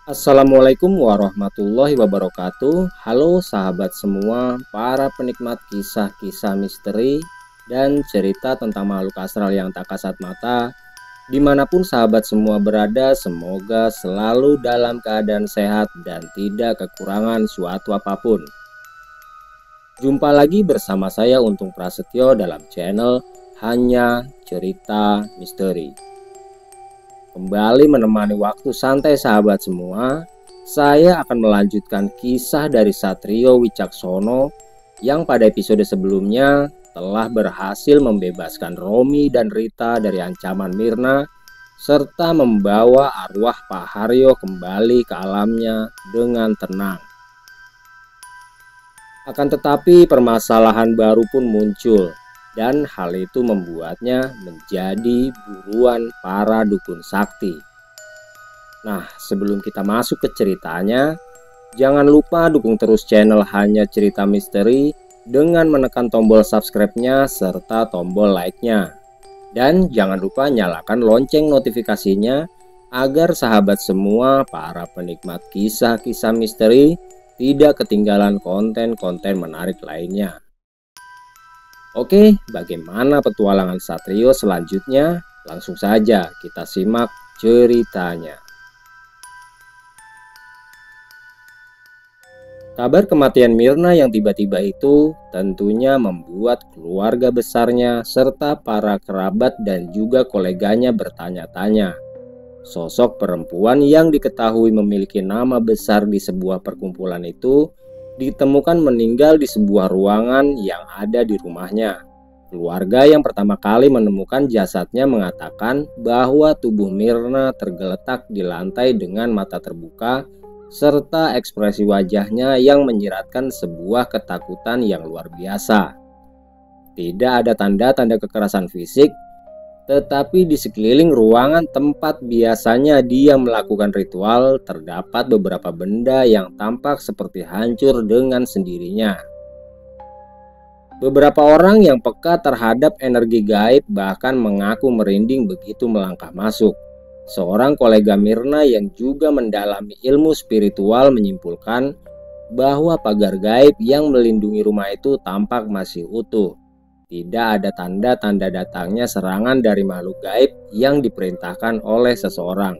Assalamualaikum warahmatullahi wabarakatuh. Halo sahabat semua, para penikmat kisah-kisah misteri dan cerita tentang makhluk astral yang tak kasat mata. Dimanapun sahabat semua berada, semoga selalu dalam keadaan sehat dan tidak kekurangan suatu apapun. Jumpa lagi bersama saya Untung Prasetyo dalam channel Hanya Cerita Misteri. Kembali menemani waktu santai sahabat semua, saya akan melanjutkan kisah dari Satrio Wicaksono yang pada episode sebelumnya telah berhasil membebaskan Romi dan Rita dari ancaman Mirna serta membawa arwah Pak Haryo kembali ke alamnya dengan tenang. Akan tetapi permasalahan baru pun muncul, dan hal itu membuatnya menjadi buruan para dukun sakti. Nah, sebelum kita masuk ke ceritanya, jangan lupa dukung terus channel Hanya Cerita Misteri dengan menekan tombol subscribe-nya serta tombol like-nya. Dan jangan lupa nyalakan lonceng notifikasinya agar sahabat semua para penikmat kisah-kisah misteri tidak ketinggalan konten-konten menarik lainnya. Oke, bagaimana petualangan Satrio selanjutnya? Langsung saja kita simak ceritanya. Kabar kematian Mirna yang tiba-tiba itu tentunya membuat keluarga besarnya serta para kerabat dan juga koleganya bertanya-tanya. Sosok perempuan yang diketahui memiliki nama besar di sebuah perkumpulan itu ditemukan meninggal di sebuah ruangan yang ada di rumahnya. Keluarga yang pertama kali menemukan jasadnya mengatakan bahwa tubuh Mirna tergeletak di lantai dengan mata terbuka serta ekspresi wajahnya yang menyiratkan sebuah ketakutan yang luar biasa. Tidak ada tanda-tanda kekerasan fisik, tetapi di sekeliling ruangan tempat biasanya dia melakukan ritual terdapat beberapa benda yang tampak seperti hancur dengan sendirinya. Beberapa orang yang peka terhadap energi gaib bahkan mengaku merinding begitu melangkah masuk. Seorang kolega Mirna yang juga mendalami ilmu spiritual menyimpulkan bahwa pagar gaib yang melindungi rumah itu tampak masih utuh. Tidak ada tanda-tanda datangnya serangan dari makhluk gaib yang diperintahkan oleh seseorang.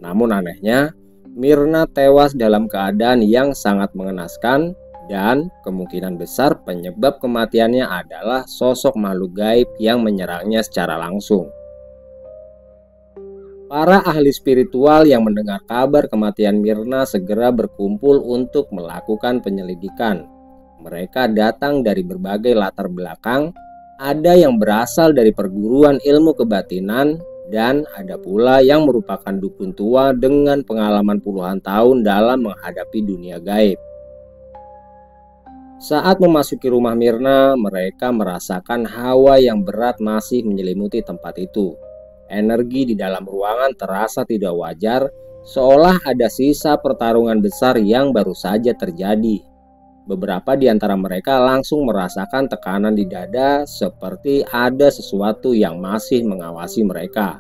Namun anehnya, Mirna tewas dalam keadaan yang sangat mengenaskan dan kemungkinan besar penyebab kematiannya adalah sosok makhluk gaib yang menyerangnya secara langsung. Para ahli spiritual yang mendengar kabar kematian Mirna segera berkumpul untuk melakukan penyelidikan. Mereka datang dari berbagai latar belakang, ada yang berasal dari perguruan ilmu kebatinan, dan ada pula yang merupakan dukun tua dengan pengalaman puluhan tahun dalam menghadapi dunia gaib. Saat memasuki rumah Mirna, mereka merasakan hawa yang berat masih menyelimuti tempat itu. Energi di dalam ruangan terasa tidak wajar, seolah ada sisa pertarungan besar yang baru saja terjadi. Beberapa di antara mereka langsung merasakan tekanan di dada seperti ada sesuatu yang masih mengawasi mereka.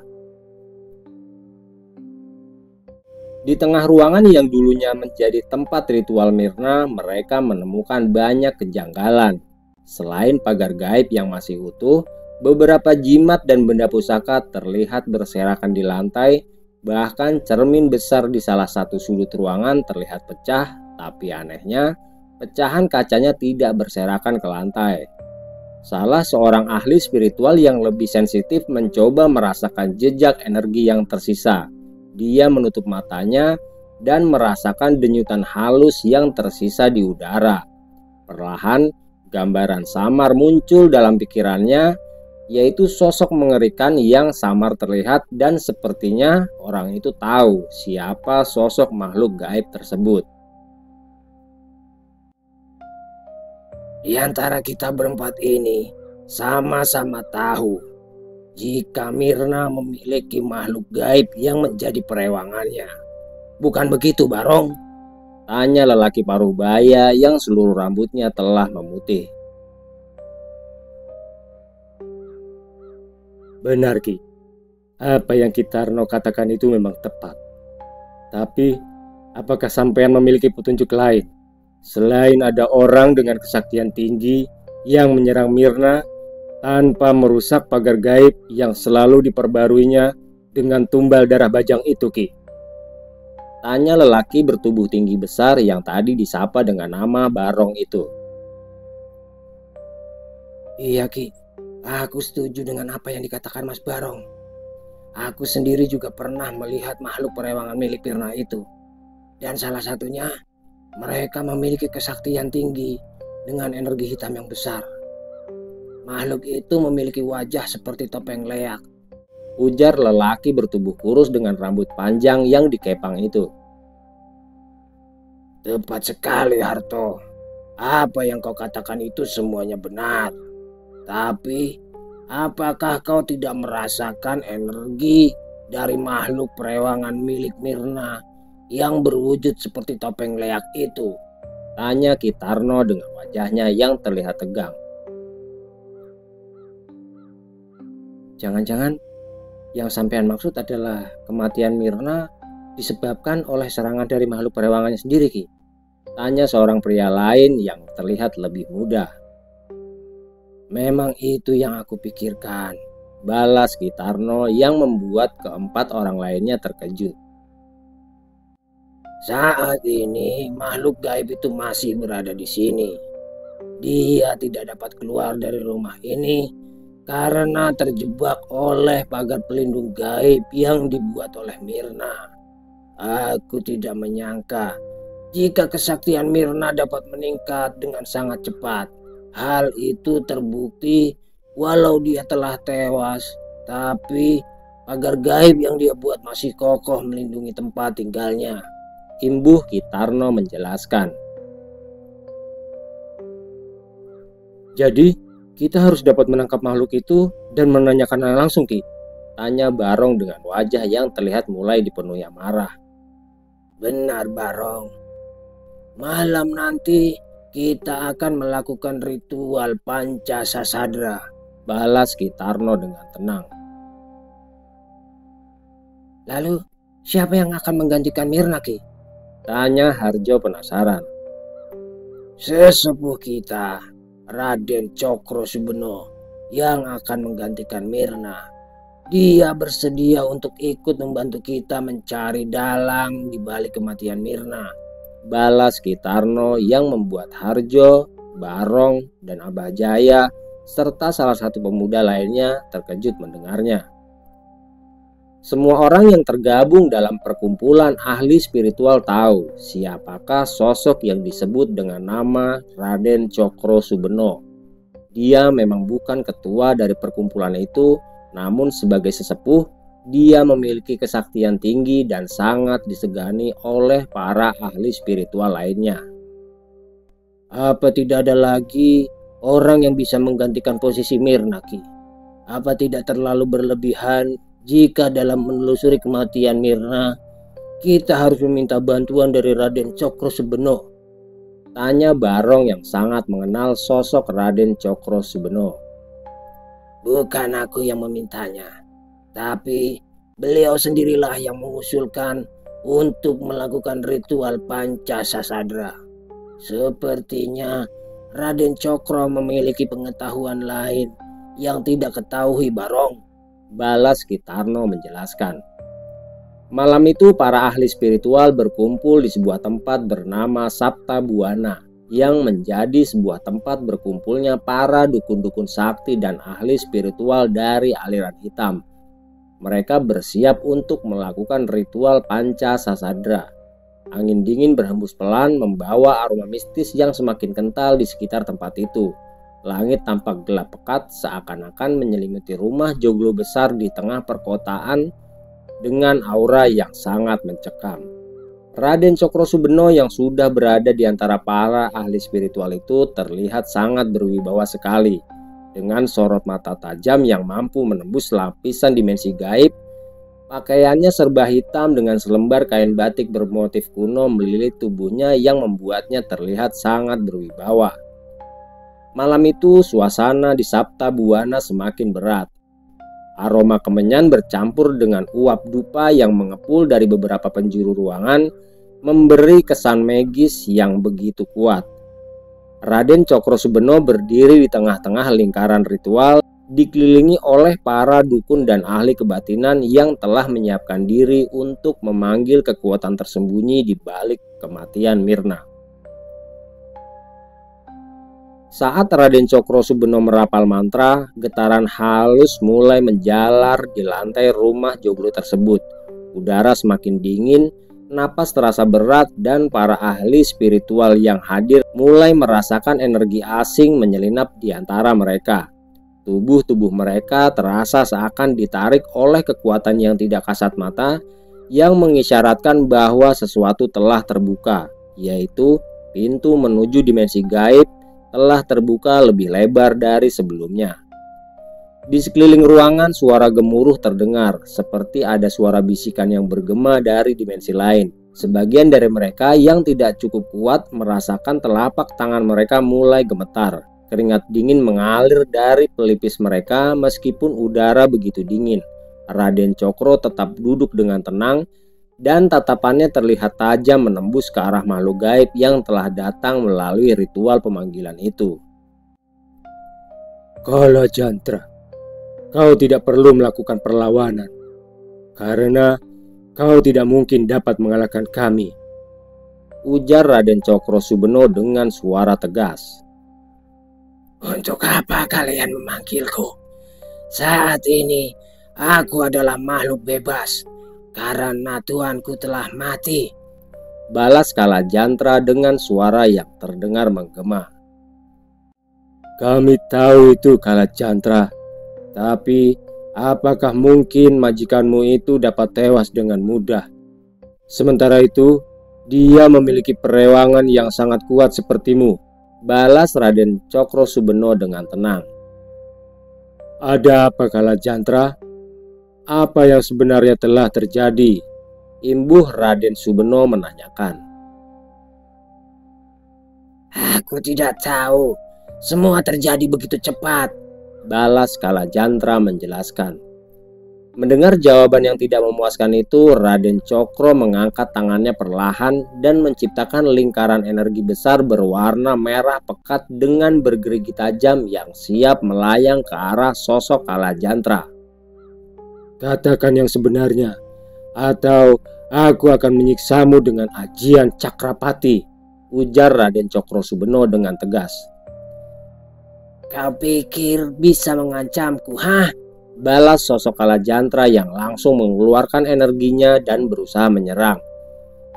Di tengah ruangan yang dulunya menjadi tempat ritual Mirna, mereka menemukan banyak kejanggalan. Selain pagar gaib yang masih utuh, beberapa jimat dan benda pusaka terlihat berserakan di lantai, bahkan cermin besar di salah satu sudut ruangan terlihat pecah, tapi anehnya pecahan kacanya tidak berserakan ke lantai. Salah seorang ahli spiritual yang lebih sensitif mencoba merasakan jejak energi yang tersisa. Dia menutup matanya dan merasakan denyutan halus yang tersisa di udara. Perlahan, gambaran samar muncul dalam pikirannya, yaitu sosok mengerikan yang samar terlihat dan sepertinya orang itu tahu siapa sosok makhluk gaib tersebut. Di antara kita berempat ini sama-sama tahu jika Mirna memiliki makhluk gaib yang menjadi perewangannya. Bukan begitu, Barong? Tanya lelaki paruh baya yang seluruh rambutnya telah memutih. Benar, Ki. Apa yang Kitarno katakan itu memang tepat. Tapi Apakah sampean memiliki petunjuk lain selain ada orang dengan kesaktian tinggi yang menyerang Myrna tanpa merusak pagar gaib yang selalu diperbaruinya dengan tumbal darah bajang itu, Ki? Tanya lelaki bertubuh tinggi besar yang tadi disapa dengan nama Barong itu. Iya, Ki. Aku setuju dengan apa yang dikatakan Mas Barong. Aku sendiri juga pernah melihat makhluk perewangan milik Myrna itu. Dan salah satunya, mereka memiliki kesaktian tinggi dengan energi hitam yang besar. Makhluk itu memiliki wajah seperti topeng leak, ujar lelaki bertubuh kurus dengan rambut panjang yang dikepang itu. Tepat sekali, Harto. Apa yang kau katakan itu semuanya benar. Tapi, apakah kau tidak merasakan energi dari makhluk perewangan milik Myrna yang berwujud seperti topeng leak itu? Tanya Kitarno dengan wajahnya yang terlihat tegang. Jangan-jangan yang sampean maksud adalah kematian Myrna disebabkan oleh serangan dari makhluk perewangannya sendiri, Ki? Tanya seorang pria lain yang terlihat lebih muda. Memang itu yang aku pikirkan, balas Kitarno yang membuat keempat orang lainnya terkejut. Saat ini makhluk gaib itu masih berada di sini. Dia tidak dapat keluar dari rumah ini karena terjebak oleh pagar pelindung gaib yang dibuat oleh Myrna. Aku tidak menyangka jika kesaktian Myrna dapat meningkat dengan sangat cepat. Hal itu terbukti walau dia telah tewas, tapi pagar gaib yang dia buat masih kokoh melindungi tempat tinggalnya. Imbuh Kitarno menjelaskan. Jadi, kita harus dapat menangkap makhluk itu dan menanyakannya langsung, Ki? Tanya Barong dengan wajah yang terlihat mulai dipenuhi amarah. Benar, Barong. Malam nanti kita akan melakukan ritual Pancasasadra, balas Kitarno dengan tenang. Lalu, siapa yang akan menggantikan Myrna, Ki? Tanya Harjo penasaran. Sesepuh kita, Raden Cokro Subeno, yang akan menggantikan Myrna. Dia bersedia untuk ikut membantu kita mencari dalang di balik kematian Myrna, balas Kitarno yang membuat Harjo, Barong, dan Abah Jaya serta salah satu pemuda lainnya terkejut mendengarnya. Semua orang yang tergabung dalam perkumpulan ahli spiritual tahu siapakah sosok yang disebut dengan nama Raden Cokro Subeno. Dia memang bukan ketua dari perkumpulan itu, namun sebagai sesepuh dia memiliki kesaktian tinggi dan sangat disegani oleh para ahli spiritual lainnya. Apa tidak ada lagi orang yang bisa menggantikan posisi Myrna, Ki? Apa tidak terlalu berlebihan jika dalam menelusuri kematian Myrna kita harus meminta bantuan dari Raden Cokro Subeno? Tanya Barong yang sangat mengenal sosok Raden Cokro Subeno. Bukan aku yang memintanya, tapi beliau sendirilah yang mengusulkan untuk melakukan ritual Pancasasadra. Sepertinya Raden Cokro memiliki pengetahuan lain yang tidak ketahui, Barong, balas Kitarno menjelaskan. Malam itu para ahli spiritual berkumpul di sebuah tempat bernama Sapta Buana, yang menjadi sebuah tempat berkumpulnya para dukun-dukun sakti dan ahli spiritual dari aliran hitam. Mereka bersiap untuk melakukan ritual Pancasasadra. Angin dingin berhembus pelan membawa aroma mistis yang semakin kental di sekitar tempat itu. Langit tampak gelap pekat seakan-akan menyelimuti rumah joglo besar di tengah perkotaan dengan aura yang sangat mencekam. Raden Cokro Subeno yang sudah berada di antara para ahli spiritual itu terlihat sangat berwibawa sekali. Dengan sorot mata tajam yang mampu menembus lapisan dimensi gaib, pakaiannya serba hitam dengan selembar kain batik bermotif kuno melilit tubuhnya yang membuatnya terlihat sangat berwibawa. Malam itu suasana di Sapta Buana semakin berat. Aroma kemenyan bercampur dengan uap dupa yang mengepul dari beberapa penjuru ruangan memberi kesan magis yang begitu kuat. Raden Cokrosubeno berdiri di tengah-tengah lingkaran ritual, dikelilingi oleh para dukun dan ahli kebatinan yang telah menyiapkan diri untuk memanggil kekuatan tersembunyi di balik kematian Mirna. Saat Raden Cokrosubeno merapal mantra, getaran halus mulai menjalar di lantai rumah joglo tersebut. Udara semakin dingin, napas terasa berat, dan para ahli spiritual yang hadir mulai merasakan energi asing menyelinap di antara mereka. Tubuh-tubuh mereka terasa seakan ditarik oleh kekuatan yang tidak kasat mata, yang mengisyaratkan bahwa sesuatu telah terbuka, yaitu pintu menuju dimensi gaib telah terbuka lebih lebar dari sebelumnya. Di sekeliling ruangan suara gemuruh terdengar, seperti ada suara bisikan yang bergema dari dimensi lain. Sebagian dari mereka yang tidak cukup kuat merasakan telapak tangan mereka mulai gemetar. Keringat dingin mengalir dari pelipis mereka meskipun udara begitu dingin. Raden Cokro tetap duduk dengan tenang, dan tatapannya terlihat tajam menembus ke arah makhluk gaib yang telah datang melalui ritual pemanggilan itu. Kala Jantra, kau tidak perlu melakukan perlawanan, karena kau tidak mungkin dapat mengalahkan kami, ujar Raden Cokrosubeno dengan suara tegas. Untuk apa kalian memanggilku? Saat ini aku adalah makhluk bebas, karena Tuanku telah mati, balas Kala Jantra dengan suara yang terdengar menggema. Kami tahu itu, Kala Jantra, tapi apakah mungkin majikanmu itu dapat tewas dengan mudah? Sementara itu, dia memiliki perewangan yang sangat kuat sepertimu, balas Raden Cokrosubeno dengan tenang. Ada apa, Kala Jantra? Apa yang sebenarnya telah terjadi? Imbuh Raden Subeno menanyakan. Aku tidak tahu. Semua terjadi begitu cepat, balas Kala Jantra menjelaskan. Mendengar jawaban yang tidak memuaskan itu, Raden Cokro mengangkat tangannya perlahan dan menciptakan lingkaran energi besar berwarna merah pekat dengan bergerigi tajam yang siap melayang ke arah sosok Kala Jantra. Katakan yang sebenarnya, atau aku akan menyiksamu dengan ajian Cakrapati, ujar Raden Cokrosubeno dengan tegas. Kau pikir bisa mengancamku, hah? Balas sosok Kala Jantra yang langsung mengeluarkan energinya dan berusaha menyerang.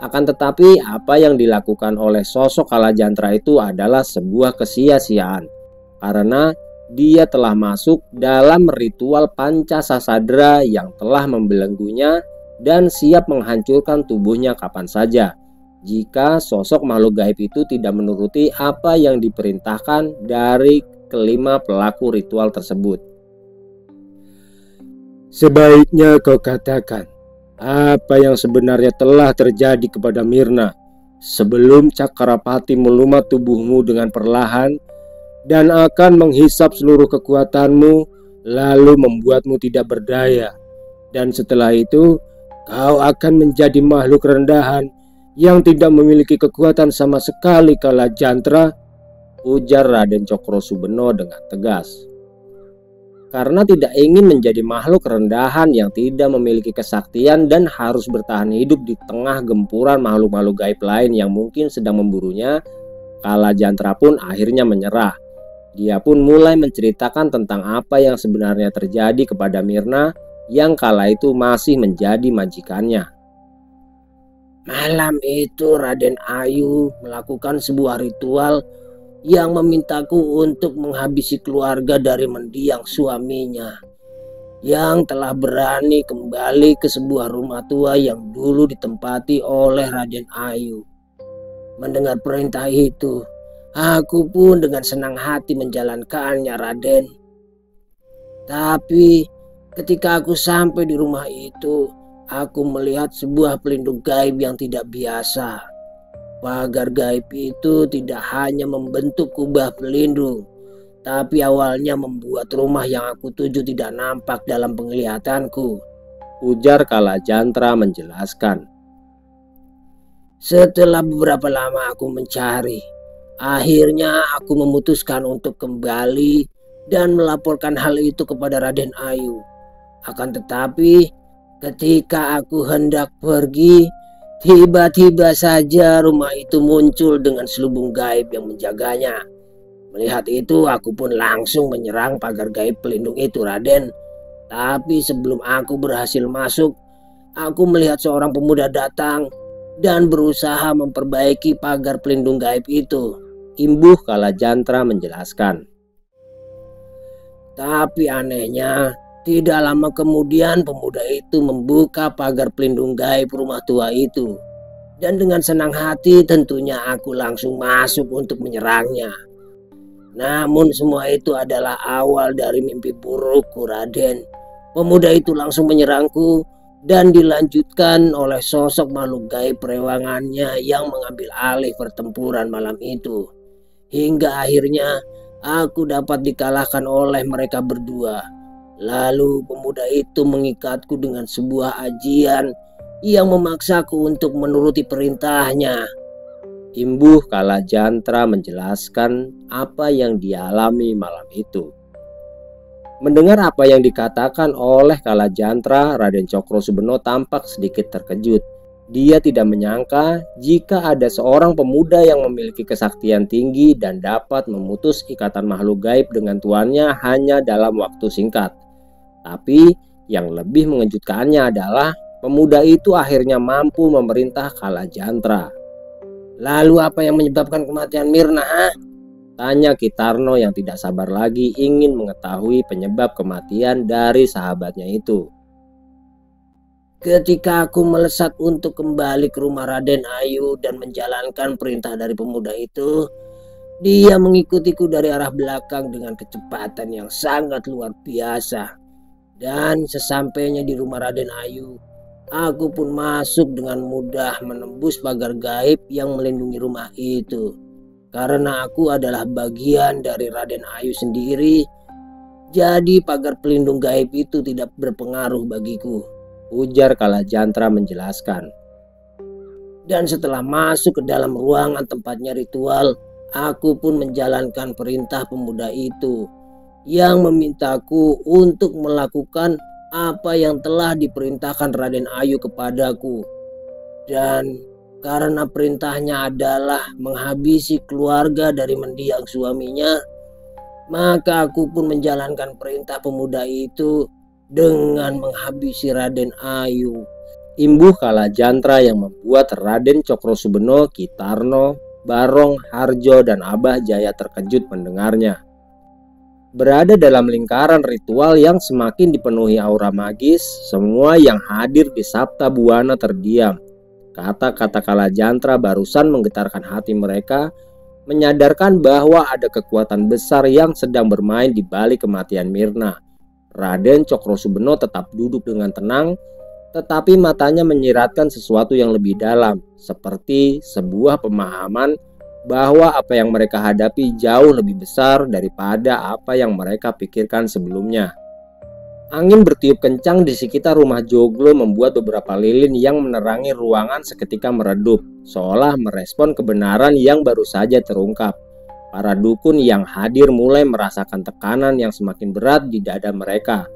Akan tetapi apa yang dilakukan oleh sosok Kala Jantra itu adalah sebuah kesia-siaan, karena dia telah masuk dalam ritual Pancasasadra yang telah membelenggunya dan siap menghancurkan tubuhnya kapan saja jika sosok makhluk gaib itu tidak menuruti apa yang diperintahkan dari kelima pelaku ritual tersebut. Sebaiknya kau katakan apa yang sebenarnya telah terjadi kepada Mirna sebelum Cakrapati melumat tubuhmu dengan perlahan dan akan menghisap seluruh kekuatanmu, lalu membuatmu tidak berdaya. Dan setelah itu, kau akan menjadi makhluk rendahan yang tidak memiliki kekuatan sama sekali, Kala Jantra, ujar Raden Cokrosubeno dengan tegas. Karena tidak ingin menjadi makhluk rendahan yang tidak memiliki kesaktian dan harus bertahan hidup di tengah gempuran makhluk-makhluk gaib lain yang mungkin sedang memburunya, Kala Jantra pun akhirnya menyerah. Dia pun mulai menceritakan tentang apa yang sebenarnya terjadi kepada Mirna yang kala itu masih menjadi majikannya. Malam itu Raden Ayu melakukan sebuah ritual yang memintaku untuk menghabisi keluarga dari mendiang suaminya yang telah berani kembali ke sebuah rumah tua yang dulu ditempati oleh Raden Ayu. Mendengar perintah itu, aku pun dengan senang hati menjalankannya, Raden. Tapi ketika aku sampai di rumah itu, aku melihat sebuah pelindung gaib yang tidak biasa. Pagar gaib itu tidak hanya membentuk kubah pelindung, tapi awalnya membuat rumah yang aku tuju tidak nampak dalam penglihatanku, ujar Kala Jantra menjelaskan. Setelah beberapa lama aku mencari, akhirnya aku memutuskan untuk kembali dan melaporkan hal itu kepada Raden Ayu. Akan tetapi, ketika aku hendak pergi, tiba-tiba saja rumah itu muncul dengan selubung gaib yang menjaganya. Melihat itu, aku pun langsung menyerang pagar gaib pelindung itu, Raden. Tapi sebelum aku berhasil masuk, aku melihat seorang pemuda datang dan berusaha memperbaiki pagar pelindung gaib itu. Imbuh Kalajantra menjelaskan. Tapi anehnya, tidak lama kemudian pemuda itu membuka pagar pelindung gaib rumah tua itu. Dan dengan senang hati tentunya aku langsung masuk untuk menyerangnya. Namun semua itu adalah awal dari mimpi burukku, Raden. Pemuda itu langsung menyerangku dan dilanjutkan oleh sosok makhluk gaib perewangannya yang mengambil alih pertempuran malam itu. Hingga akhirnya aku dapat dikalahkan oleh mereka berdua. Lalu pemuda itu mengikatku dengan sebuah ajian yang memaksaku untuk menuruti perintahnya. Imbuh Kalajantra menjelaskan apa yang dialami malam itu. Mendengar apa yang dikatakan oleh Kalajantra, Raden Cokrosubeno tampak sedikit terkejut. Dia tidak menyangka jika ada seorang pemuda yang memiliki kesaktian tinggi dan dapat memutus ikatan makhluk gaib dengan tuannya hanya dalam waktu singkat. Tapi yang lebih mengejutkannya adalah pemuda itu akhirnya mampu memerintah Kalajantra. Lalu apa yang menyebabkan kematian Mirna? Tanya Kitarno yang tidak sabar lagi ingin mengetahui penyebab kematian dari sahabatnya itu. Ketika aku melesat untuk kembali ke rumah Raden Ayu dan menjalankan perintah dari pemuda itu, dia mengikutiku dari arah belakang dengan kecepatan yang sangat luar biasa. Dan sesampainya di rumah Raden Ayu, aku pun masuk dengan mudah menembus pagar gaib yang melindungi rumah itu. Karena aku adalah bagian dari Raden Ayu sendiri, jadi pagar pelindung gaib itu tidak berpengaruh bagiku, ujar Kalajantra menjelaskan. Dan setelah masuk ke dalam ruangan tempatnya ritual, aku pun menjalankan perintah pemuda itu yang memintaku untuk melakukan apa yang telah diperintahkan Raden Ayu kepadaku. Dan karena perintahnya adalah menghabisi keluarga dari mendiang suaminya, maka aku pun menjalankan perintah pemuda itu dengan menghabisi Raden Ayu. Imbuh Kalajantra yang membuat Raden Cokrosubeno, Kitarno, Barong, Harjo, dan Abah Jaya terkejut mendengarnya. Berada dalam lingkaran ritual yang semakin dipenuhi aura magis, semua yang hadir di Sabta Buana terdiam. Kata-kata Kalajantra barusan menggetarkan hati mereka, menyadarkan bahwa ada kekuatan besar yang sedang bermain di balik kematian Mirna. Raden Cokrosubeno tetap duduk dengan tenang, tetapi matanya menyiratkan sesuatu yang lebih dalam, seperti sebuah pemahaman bahwa apa yang mereka hadapi jauh lebih besar daripada apa yang mereka pikirkan sebelumnya. Angin bertiup kencang di sekitar rumah Joglo membuat beberapa lilin yang menerangi ruangan seketika meredup, seolah merespon kebenaran yang baru saja terungkap. Para dukun yang hadir mulai merasakan tekanan yang semakin berat di dada mereka.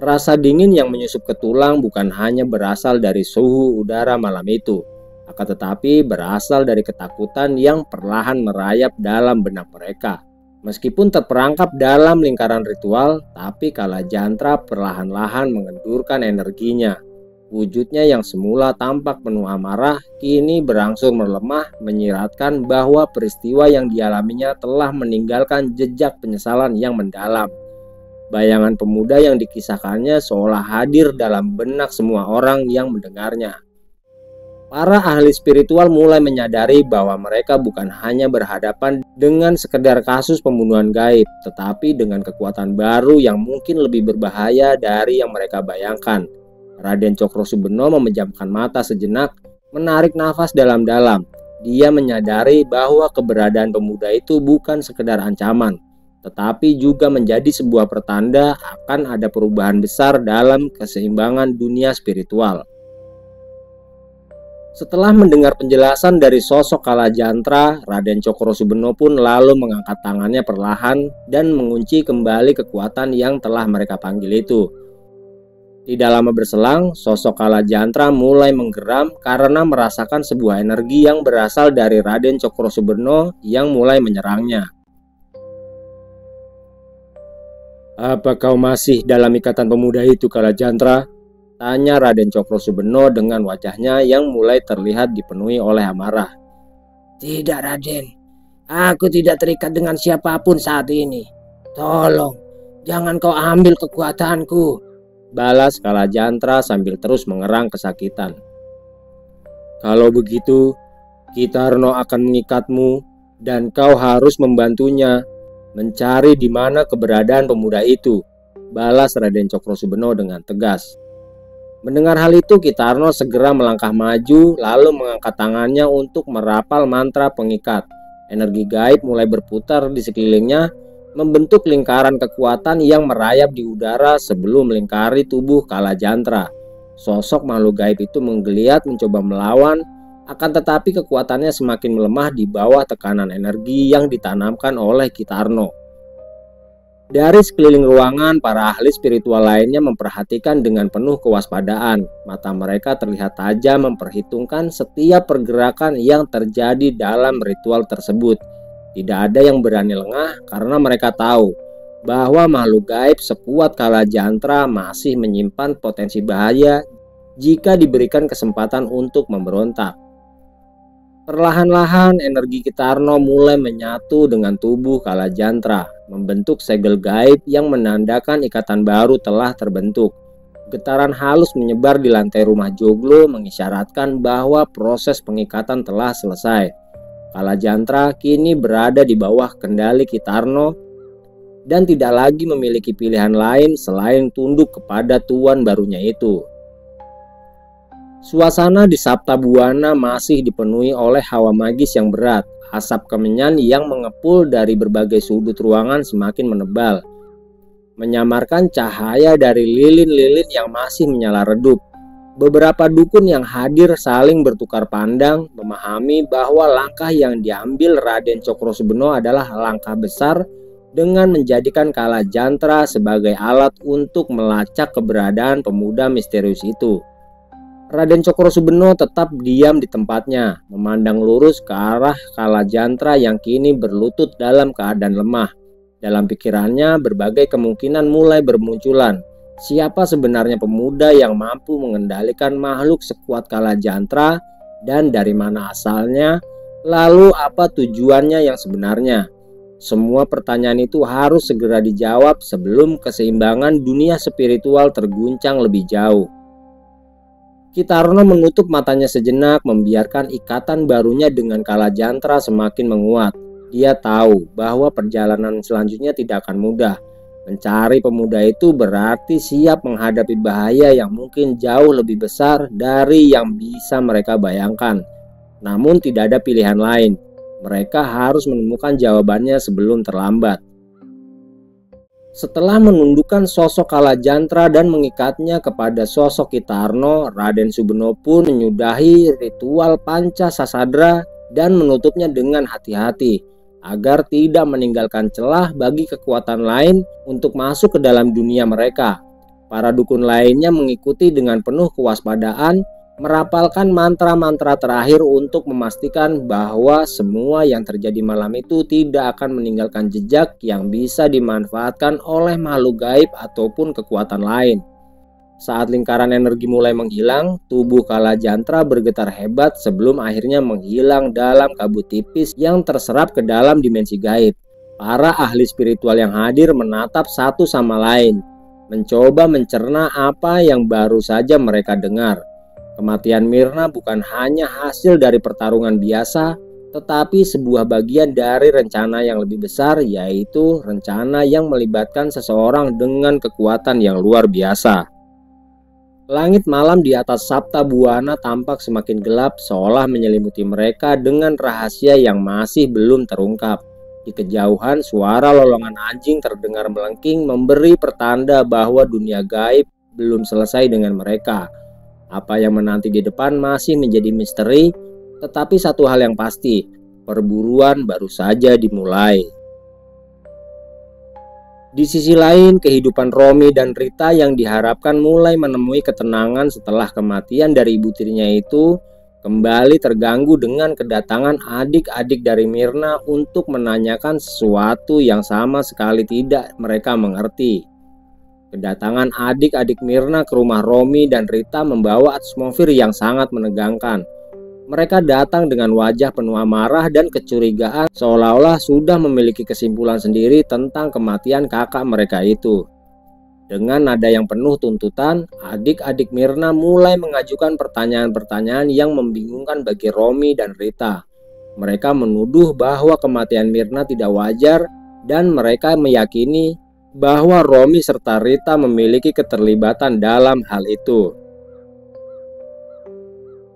Rasa dingin yang menyusup ke tulang bukan hanya berasal dari suhu udara malam itu, akan tetapi berasal dari ketakutan yang perlahan merayap dalam benak mereka. Meskipun terperangkap dalam lingkaran ritual, tapi Kalajantra perlahan-lahan mengendurkan energinya. Wujudnya yang semula tampak penuh amarah, kini berangsur melemah, menyiratkan bahwa peristiwa yang dialaminya telah meninggalkan jejak penyesalan yang mendalam. Bayangan pemuda yang dikisahkannya seolah hadir dalam benak semua orang yang mendengarnya. Para ahli spiritual mulai menyadari bahwa mereka bukan hanya berhadapan dengan sekedar kasus pembunuhan gaib, tetapi dengan kekuatan baru yang mungkin lebih berbahaya dari yang mereka bayangkan. Raden Cokrosubeno memejamkan mata sejenak, menarik nafas dalam-dalam. Dia menyadari bahwa keberadaan pemuda itu bukan sekedar ancaman, tetapi juga menjadi sebuah pertanda akan ada perubahan besar dalam keseimbangan dunia spiritual. Setelah mendengar penjelasan dari sosok Kalajantra, Raden Cokrosubeno pun lalu mengangkat tangannya perlahan dan mengunci kembali kekuatan yang telah mereka panggil itu. Tidak lama berselang, sosok Kalajantra mulai menggeram karena merasakan sebuah energi yang berasal dari Raden Cokrosubeno yang mulai menyerangnya. "Apa kau masih dalam ikatan pemuda itu, Kalajantra?" tanya Raden Cokrosubeno dengan wajahnya yang mulai terlihat dipenuhi oleh amarah. "Tidak, Raden. Aku tidak terikat dengan siapapun saat ini. Tolong, jangan kau ambil kekuatanku," balas Kalajantra sambil terus mengerang kesakitan. "Kalau begitu, Kitarno akan mengikatmu dan kau harus membantunya mencari di mana keberadaan pemuda itu," balas Raden Cokrosubeno dengan tegas. Mendengar hal itu, Kitarno segera melangkah maju lalu mengangkat tangannya untuk merapal mantra pengikat. Energi gaib mulai berputar di sekelilingnya, membentuk lingkaran kekuatan yang merayap di udara sebelum melingkari tubuh Kalajantra. Sosok makhluk gaib itu menggeliat mencoba melawan, akan tetapi kekuatannya semakin melemah di bawah tekanan energi yang ditanamkan oleh Kitarno. Dari sekeliling ruangan, para ahli spiritual lainnya memperhatikan dengan penuh kewaspadaan. Mata mereka terlihat tajam memperhitungkan setiap pergerakan yang terjadi dalam ritual tersebut. Tidak ada yang berani lengah karena mereka tahu bahwa makhluk gaib sekuat Kalajantra masih menyimpan potensi bahaya jika diberikan kesempatan untuk memberontak. Perlahan-lahan energi Kitarno mulai menyatu dengan tubuh Kalajantra, membentuk segel gaib yang menandakan ikatan baru telah terbentuk. Getaran halus menyebar di lantai rumah Joglo mengisyaratkan bahwa proses pengikatan telah selesai. Kalajantra kini berada di bawah kendali Kitarno dan tidak lagi memiliki pilihan lain selain tunduk kepada tuan barunya itu. Suasana di Saptabuana masih dipenuhi oleh hawa magis yang berat. Asap kemenyan yang mengepul dari berbagai sudut ruangan semakin menebal, menyamarkan cahaya dari lilin-lilin yang masih menyala redup. Beberapa dukun yang hadir saling bertukar pandang, memahami bahwa langkah yang diambil Raden Cokrosubeno adalah langkah besar dengan menjadikan Kalajantra sebagai alat untuk melacak keberadaan pemuda misterius itu. Raden Cokrosubeno tetap diam di tempatnya, memandang lurus ke arah Kalajantra yang kini berlutut dalam keadaan lemah. Dalam pikirannya, berbagai kemungkinan mulai bermunculan. Siapa sebenarnya pemuda yang mampu mengendalikan makhluk sekuat Kalajantra dan dari mana asalnya? Lalu apa tujuannya yang sebenarnya? Semua pertanyaan itu harus segera dijawab sebelum keseimbangan dunia spiritual terguncang lebih jauh. Kitarno menutup matanya sejenak, membiarkan ikatan barunya dengan Kalajantra semakin menguat. Dia tahu bahwa perjalanan selanjutnya tidak akan mudah. Mencari pemuda itu berarti siap menghadapi bahaya yang mungkin jauh lebih besar dari yang bisa mereka bayangkan. Namun tidak ada pilihan lain. Mereka harus menemukan jawabannya sebelum terlambat. Setelah menundukkan sosok Kalajantra dan mengikatnya kepada sosok Kitarno, Raden Subeno pun menyudahi ritual Panca Sasadra dan menutupnya dengan hati-hati agar tidak meninggalkan celah bagi kekuatan lain untuk masuk ke dalam dunia mereka. Para dukun lainnya mengikuti dengan penuh kewaspadaan, merapalkan mantra-mantra terakhir untuk memastikan bahwa semua yang terjadi malam itu tidak akan meninggalkan jejak yang bisa dimanfaatkan oleh makhluk gaib ataupun kekuatan lain. Saat lingkaran energi mulai menghilang, tubuh Kalajantra bergetar hebat sebelum akhirnya menghilang dalam kabut tipis yang terserap ke dalam dimensi gaib. Para ahli spiritual yang hadir menatap satu sama lain, mencoba mencerna apa yang baru saja mereka dengar. Kematian Mirna bukan hanya hasil dari pertarungan biasa, tetapi sebuah bagian dari rencana yang lebih besar, yaitu rencana yang melibatkan seseorang dengan kekuatan yang luar biasa. Langit malam di atas Saptabuana tampak semakin gelap, seolah menyelimuti mereka dengan rahasia yang masih belum terungkap. Di kejauhan, suara lolongan anjing terdengar melengking, memberi pertanda bahwa dunia gaib belum selesai dengan mereka. Apa yang menanti di depan masih menjadi misteri, tetapi satu hal yang pasti, perburuan baru saja dimulai. Di sisi lain, kehidupan Romi dan Rita yang diharapkan mulai menemui ketenangan setelah kematian dari ibu tirinya itu kembali terganggu dengan kedatangan adik-adik dari Mirna untuk menanyakan sesuatu yang sama sekali tidak mereka mengerti. Kedatangan adik-adik Mirna ke rumah Romi dan Rita membawa atmosfer yang sangat menegangkan. Mereka datang dengan wajah penuh amarah dan kecurigaan, seolah-olah sudah memiliki kesimpulan sendiri tentang kematian kakak mereka itu. Dengan nada yang penuh tuntutan, adik-adik Mirna mulai mengajukan pertanyaan-pertanyaan yang membingungkan bagi Romi dan Rita. Mereka menuduh bahwa kematian Mirna tidak wajar dan mereka meyakini bahwa Romi serta Rita memiliki keterlibatan dalam hal itu.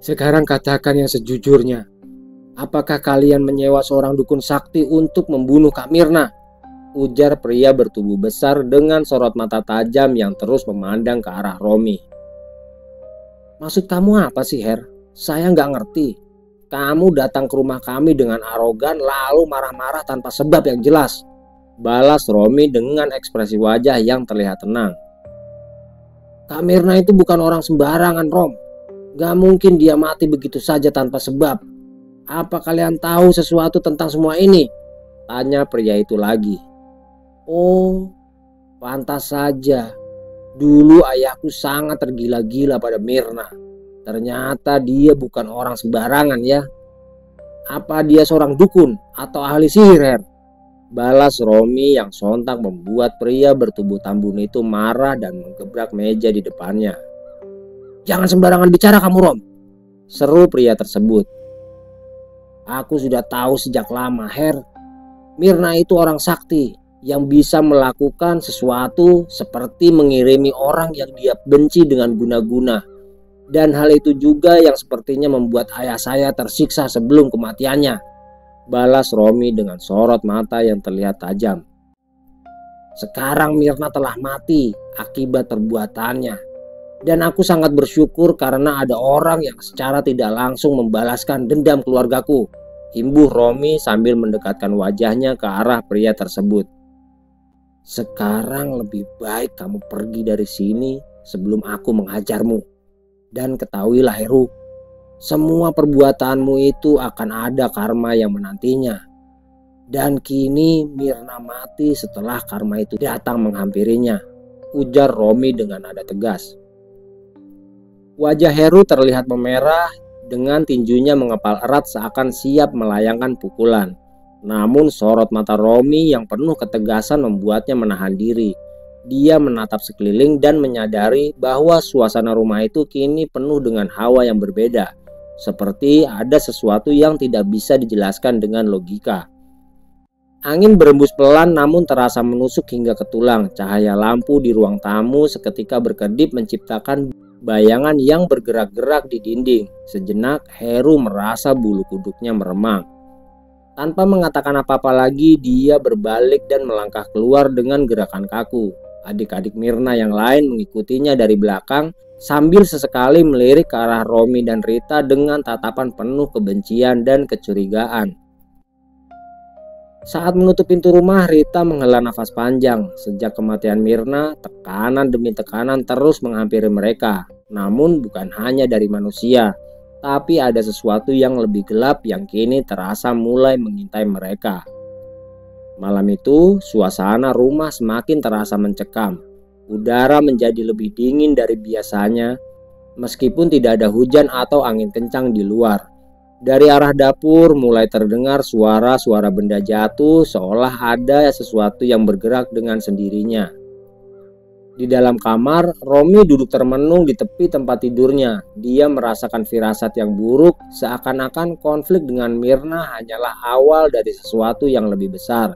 Sekarang katakan yang sejujurnya. Apakah kalian menyewa seorang dukun sakti untuk membunuh Kak Mirna? Ujar pria bertubuh besar dengan sorot mata tajam yang terus memandang ke arah Romi. Maksud kamu apa sih, Her? Saya nggak ngerti. Kamu datang ke rumah kami dengan arogan lalu marah-marah tanpa sebab yang jelas. Balas Romi dengan ekspresi wajah yang terlihat tenang. Kak Mirna itu bukan orang sembarangan, Rom. Gak mungkin dia mati begitu saja tanpa sebab. Apa kalian tahu sesuatu tentang semua ini? Tanya pria itu lagi. Oh, pantas saja. Dulu ayahku sangat tergila-gila pada Mirna. Ternyata dia bukan orang sembarangan ya. Apa dia seorang dukun atau ahli sihir? Balas Romi yang sontak membuat pria bertubuh tambun itu marah dan menggebrak meja di depannya. Jangan sembarangan bicara kamu, Rom, seru pria tersebut. Aku sudah tahu sejak lama, Her. Mirna itu orang sakti yang bisa melakukan sesuatu seperti mengirimi orang yang dia benci dengan guna-guna. Dan hal itu juga yang sepertinya membuat ayah saya tersiksa sebelum kematiannya. Balas Romi dengan sorot mata yang terlihat tajam. Sekarang Mirna telah mati akibat perbuatannya. Dan aku sangat bersyukur karena ada orang yang secara tidak langsung membalaskan dendam keluargaku. Imbuh Romi sambil mendekatkan wajahnya ke arah pria tersebut. Sekarang lebih baik kamu pergi dari sini sebelum aku menghajarmu. Dan ketahuilah Heru, semua perbuatanmu itu akan ada karma yang menantinya. Dan kini Mirna mati setelah karma itu datang menghampirinya. Ujar Romi dengan nada tegas. Wajah Heru terlihat memerah dengan tinjunya mengepal erat seakan siap melayangkan pukulan. Namun sorot mata Romi yang penuh ketegasan membuatnya menahan diri. Dia menatap sekeliling dan menyadari bahwa suasana rumah itu kini penuh dengan hawa yang berbeda. Seperti ada sesuatu yang tidak bisa dijelaskan dengan logika. Angin berembus pelan namun terasa menusuk hingga ke tulang. Cahaya lampu di ruang tamu seketika berkedip menciptakan bayangan yang bergerak-gerak di dinding. Sejenak Heru merasa bulu kuduknya meremang. Tanpa mengatakan apa-apa lagi, dia berbalik dan melangkah keluar dengan gerakan kaku. Adik-adik Mirna yang lain mengikutinya dari belakang sambil sesekali melirik ke arah Romi dan Rita dengan tatapan penuh kebencian dan kecurigaan. Saat menutup pintu rumah, Rita menghela nafas panjang. Sejak kematian Mirna, tekanan demi tekanan terus menghampiri mereka. Namun bukan hanya dari manusia, tapi ada sesuatu yang lebih gelap yang kini terasa mulai mengintai mereka. Malam itu, suasana rumah semakin terasa mencekam. Udara menjadi lebih dingin dari biasanya, meskipun tidak ada hujan atau angin kencang di luar. Dari arah dapur mulai terdengar suara-suara benda jatuh, seolah ada sesuatu yang bergerak dengan sendirinya. Di dalam kamar, Romi duduk termenung di tepi tempat tidurnya. Dia merasakan firasat yang buruk, seakan-akan konflik dengan Mirna hanyalah awal dari sesuatu yang lebih besar.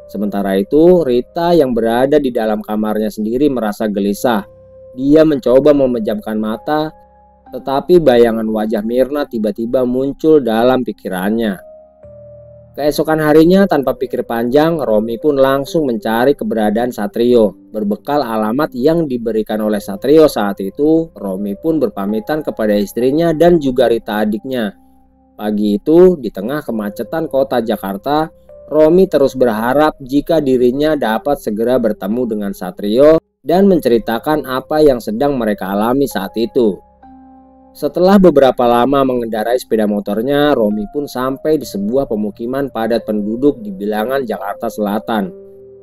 Sementara itu, Rita yang berada di dalam kamarnya sendiri merasa gelisah. Dia mencoba memejamkan mata, tetapi bayangan wajah Mirna tiba-tiba muncul dalam pikirannya. Keesokan harinya tanpa pikir panjang, Romi pun langsung mencari keberadaan Satrio. Berbekal alamat yang diberikan oleh Satrio saat itu, Romi pun berpamitan kepada istrinya dan juga Rita adiknya. Pagi itu, di tengah kemacetan kota Jakarta, Romi terus berharap jika dirinya dapat segera bertemu dengan Satrio dan menceritakan apa yang sedang mereka alami saat itu. Setelah beberapa lama mengendarai sepeda motornya, Romi pun sampai di sebuah pemukiman padat penduduk di bilangan Jakarta Selatan.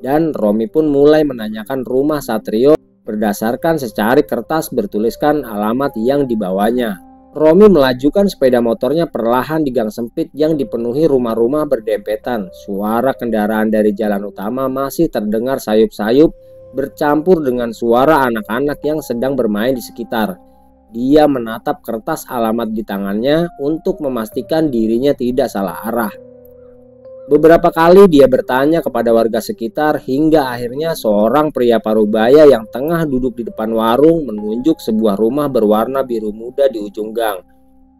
Dan Romi pun mulai menanyakan rumah Satrio berdasarkan secari kertas bertuliskan alamat yang dibawanya. Romi melajukan sepeda motornya perlahan di gang sempit yang dipenuhi rumah-rumah berdempetan. Suara kendaraan dari jalan utama masih terdengar sayup-sayup bercampur dengan suara anak-anak yang sedang bermain di sekitar. Dia menatap kertas alamat di tangannya untuk memastikan dirinya tidak salah arah. Beberapa kali dia bertanya kepada warga sekitar hingga akhirnya seorang pria parubaya yang tengah duduk di depan warung menunjuk sebuah rumah berwarna biru muda di ujung gang.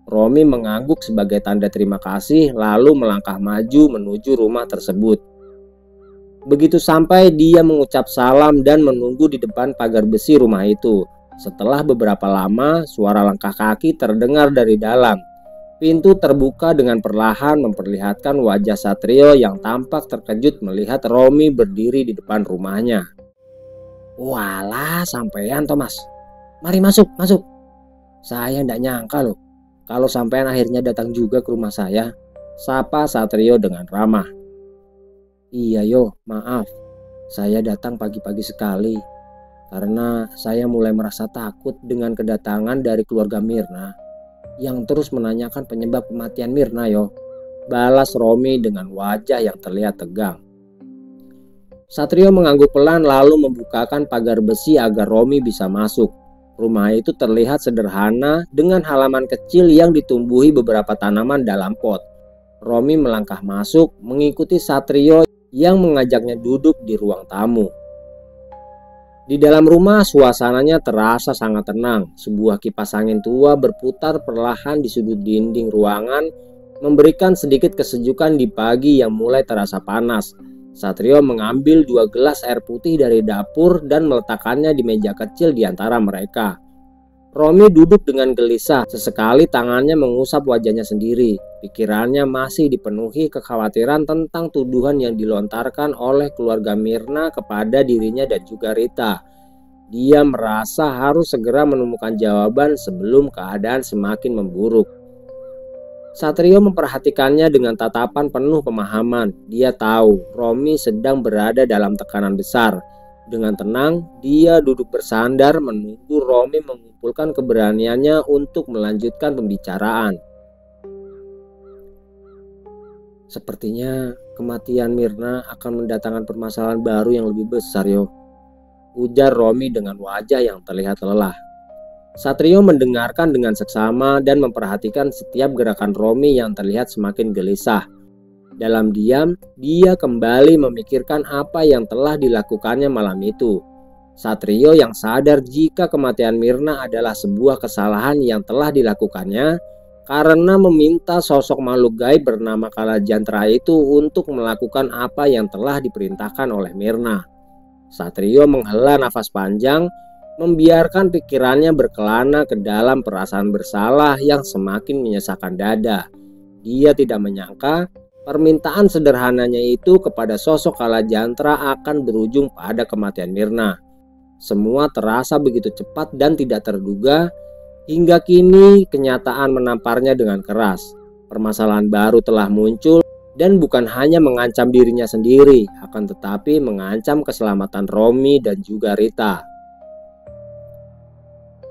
Romi mengangguk sebagai tanda terima kasih lalu melangkah maju menuju rumah tersebut. Begitu sampai, dia mengucap salam dan menunggu di depan pagar besi rumah itu. Setelah beberapa lama, suara langkah kaki terdengar dari dalam. Pintu terbuka dengan perlahan memperlihatkan wajah Satrio yang tampak terkejut melihat Romi berdiri di depan rumahnya. Walah, sampean Thomas. Mari masuk, masuk. Saya ndak nyangka loh kalau sampean akhirnya datang juga ke rumah saya. Sapa Satrio dengan ramah. Iya yo, maaf. Saya datang pagi-pagi sekali karena saya mulai merasa takut dengan kedatangan dari keluarga Mirna yang terus menanyakan penyebab kematian Mirna yo. Balas Romi dengan wajah yang terlihat tegang. Satrio mengangguk pelan lalu membukakan pagar besi agar Romi bisa masuk. Rumah itu terlihat sederhana dengan halaman kecil yang ditumbuhi beberapa tanaman dalam pot. Romi melangkah masuk mengikuti Satrio yang mengajaknya duduk di ruang tamu. Di dalam rumah suasananya terasa sangat tenang. Sebuah kipas angin tua berputar perlahan di sudut dinding ruangan, memberikan sedikit kesejukan di pagi yang mulai terasa panas. Satrio mengambil 2 gelas air putih dari dapur dan meletakkannya di meja kecil di antara mereka. Romi duduk dengan gelisah, sesekali tangannya mengusap wajahnya sendiri. Pikirannya masih dipenuhi kekhawatiran tentang tuduhan yang dilontarkan oleh keluarga Mirna kepada dirinya dan juga Rita. Dia merasa harus segera menemukan jawaban sebelum keadaan semakin memburuk. Satrio memperhatikannya dengan tatapan penuh pemahaman. Dia tahu Romi sedang berada dalam tekanan besar. Dengan tenang, dia duduk bersandar menunggu Romi mengumpulkan keberaniannya untuk melanjutkan pembicaraan. Sepertinya kematian Mirna akan mendatangkan permasalahan baru yang lebih besar yo, ujar Romi dengan wajah yang terlihat lelah. Satrio mendengarkan dengan seksama dan memperhatikan setiap gerakan Romi yang terlihat semakin gelisah. Dalam diam, dia kembali memikirkan apa yang telah dilakukannya malam itu. Satrio yang sadar jika kematian Mirna adalah sebuah kesalahan yang telah dilakukannya karena meminta sosok makhluk gaib bernama Kalajantra itu untuk melakukan apa yang telah diperintahkan oleh Mirna. Satrio menghela nafas panjang, membiarkan pikirannya berkelana ke dalam perasaan bersalah yang semakin menyesakan dada. Dia tidak menyangka permintaan sederhananya itu kepada sosok Kalajantra akan berujung pada kematian Mirna. Semua terasa begitu cepat dan tidak terduga, hingga kini kenyataan menamparnya dengan keras. Permasalahan baru telah muncul dan bukan hanya mengancam dirinya sendiri, akan tetapi mengancam keselamatan Romi dan juga Rita.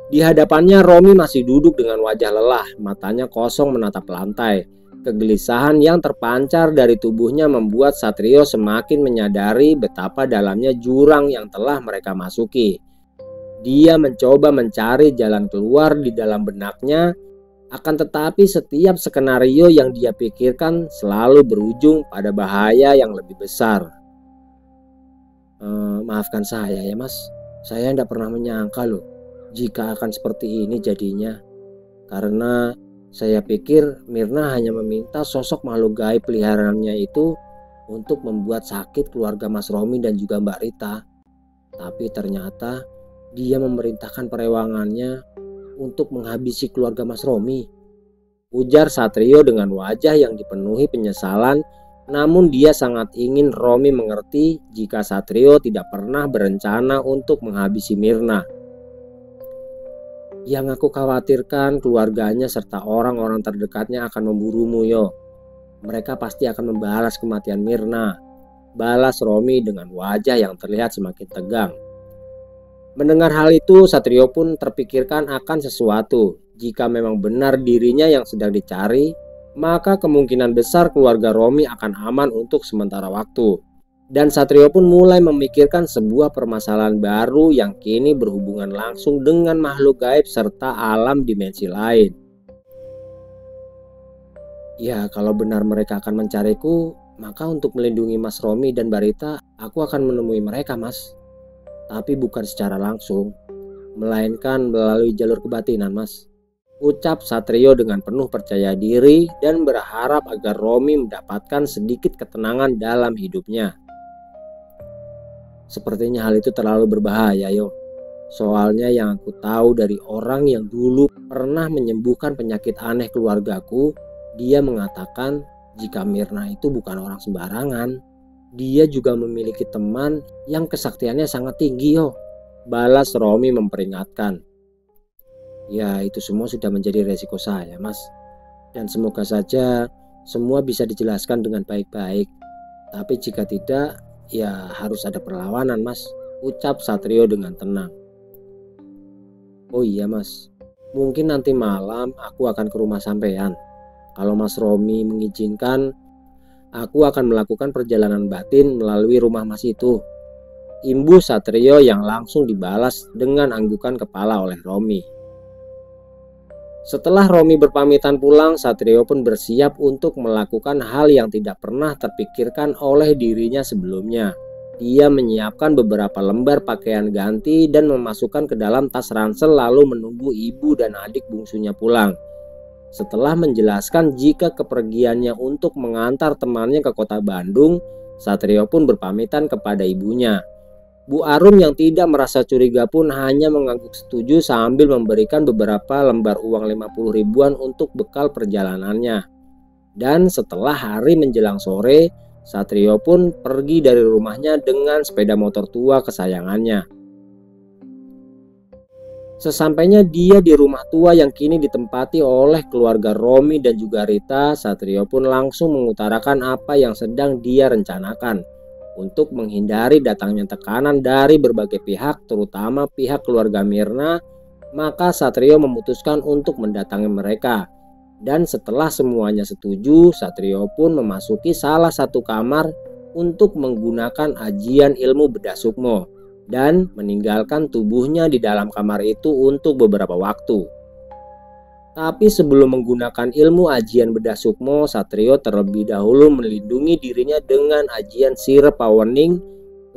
Di hadapannya Romi masih duduk dengan wajah lelah, matanya kosong menatap lantai. Kegelisahan yang terpancar dari tubuhnya membuat Satrio semakin menyadari betapa dalamnya jurang yang telah mereka masuki. Dia mencoba mencari jalan keluar di dalam benaknya, akan tetapi setiap skenario yang dia pikirkan selalu berujung pada bahaya yang lebih besar. Maafkan saya ya mas, saya tidak pernah menyangka loh jika akan seperti ini jadinya. Karena Saya pikir Mirna hanya meminta sosok makhluk gaib peliharaannya itu untuk membuat sakit keluarga Mas Romi dan juga Mbak Rita. Tapi ternyata dia memerintahkan perewangannya untuk menghabisi keluarga Mas Romi. Ujar Satrio dengan wajah yang dipenuhi penyesalan, namun dia sangat ingin Romi mengerti jika Satrio tidak pernah berencana untuk menghabisi Mirna. Yang aku khawatirkan keluarganya serta orang-orang terdekatnya akan memburumu, Yo. Mereka pasti akan membalas kematian Mirna. Balas Romi dengan wajah yang terlihat semakin tegang. Mendengar hal itu, Satrio pun terpikirkan akan sesuatu. Jika memang benar dirinya yang sedang dicari, maka kemungkinan besar keluarga Romi akan aman untuk sementara waktu. Dan Satrio pun mulai memikirkan sebuah permasalahan baru yang kini berhubungan langsung dengan makhluk gaib serta alam dimensi lain. Ya, kalau benar mereka akan mencariku, maka untuk melindungi Mas Romi dan Barita, aku akan menemui mereka, Mas. Tapi bukan secara langsung, melainkan melalui jalur kebatinan, Mas. Ucap Satrio dengan penuh percaya diri dan berharap agar Romi mendapatkan sedikit ketenangan dalam hidupnya. Sepertinya hal itu terlalu berbahaya, Yo. Soalnya yang aku tahu dari orang yang dulu pernah menyembuhkan penyakit aneh keluargaku, dia mengatakan jika Mirna itu bukan orang sembarangan. Dia juga memiliki teman yang kesaktiannya sangat tinggi, Yo. Balas Romi memperingatkan. Ya, itu semua sudah menjadi resiko saya, Mas. Dan semoga saja semua bisa dijelaskan dengan baik-baik. Tapi jika tidak, ya harus ada perlawanan, Mas. Ucap Satrio dengan tenang. Oh iya, Mas. Mungkin nanti malam aku akan ke rumah sampean. Kalau Mas Romi mengizinkan, aku akan melakukan perjalanan batin melalui rumah Mas itu. Imbuh Satrio yang langsung dibalas dengan anggukan kepala oleh Romi. Setelah Romi berpamitan pulang, Satrio pun bersiap untuk melakukan hal yang tidak pernah terpikirkan oleh dirinya sebelumnya. Dia menyiapkan beberapa lembar pakaian ganti dan memasukkan ke dalam tas ransel lalu menunggu ibu dan adik bungsunya pulang. Setelah menjelaskan jika kepergiannya untuk mengantar temannya ke kota Bandung, Satrio pun berpamitan kepada ibunya. Bu Arum yang tidak merasa curiga pun hanya mengangguk setuju sambil memberikan beberapa lembar uang 50 ribuan untuk bekal perjalanannya. Dan setelah hari menjelang sore, Satrio pun pergi dari rumahnya dengan sepeda motor tua kesayangannya. Sesampainya dia di rumah tua yang kini ditempati oleh keluarga Romi dan juga Rita, Satrio pun langsung mengutarakan apa yang sedang dia rencanakan. Untuk menghindari datangnya tekanan dari berbagai pihak, terutama pihak keluarga Mirna, maka Satrio memutuskan untuk mendatangi mereka. Dan setelah semuanya setuju, Satrio pun memasuki salah satu kamar untuk menggunakan ajian ilmu bedah sukmo dan meninggalkan tubuhnya di dalam kamar itu untuk beberapa waktu. Tapi sebelum menggunakan ilmu ajian bedah sukmo, Satrio terlebih dahulu melindungi dirinya dengan ajian sirep awening,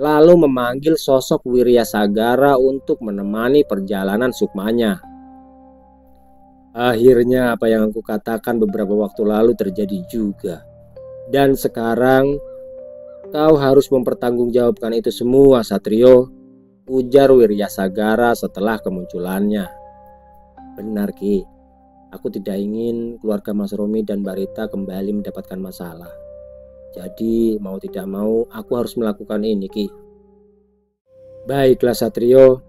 lalu memanggil sosok Wirya Sagara untuk menemani perjalanan sukmanya. Akhirnya apa yang aku katakan beberapa waktu lalu terjadi juga. Dan sekarang kau harus mempertanggungjawabkan itu semua, Satrio, ujar Wirya Sagara setelah kemunculannya. Benar, Ki. Aku tidak ingin keluarga Mas Romi dan Barita kembali mendapatkan masalah. Jadi mau tidak mau aku harus melakukan ini, Ki. Baiklah Satrio,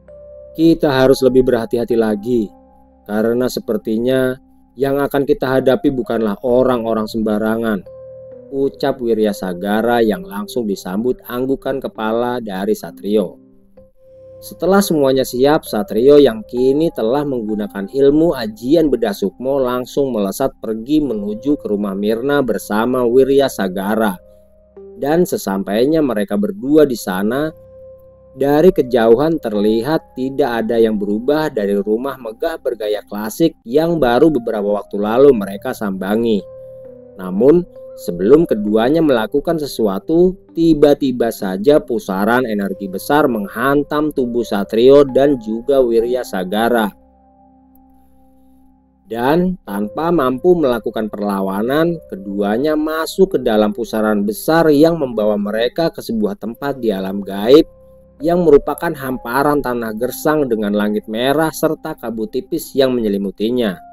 kita harus lebih berhati-hati lagi. Karena sepertinya yang akan kita hadapi bukanlah orang-orang sembarangan, ucap Wirya Sagara yang langsung disambut anggukan kepala dari Satrio. Setelah semuanya siap, Satrio yang kini telah menggunakan ilmu ajian bedah sukmo langsung melesat pergi menuju ke rumah Mirna bersama Wirya Sagara. Dan sesampainya mereka berdua di sana, dari kejauhan terlihat tidak ada yang berubah dari rumah megah bergaya klasik yang baru beberapa waktu lalu mereka sambangi. Namun sebelum keduanya melakukan sesuatu, tiba-tiba saja pusaran energi besar menghantam tubuh Satrio dan juga Wirya Sagara. Dan tanpa mampu melakukan perlawanan, keduanya masuk ke dalam pusaran besar yang membawa mereka ke sebuah tempat di alam gaib yang merupakan hamparan tanah gersang dengan langit merah serta kabut tipis yang menyelimutinya.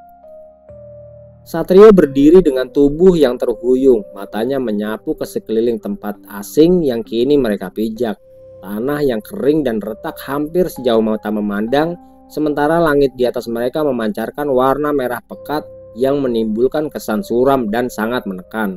Satrio berdiri dengan tubuh yang terhuyung, matanya menyapu ke sekeliling tempat asing yang kini mereka pijak. Tanah yang kering dan retak hampir sejauh mata memandang, sementara langit di atas mereka memancarkan warna merah pekat yang menimbulkan kesan suram dan sangat menekan.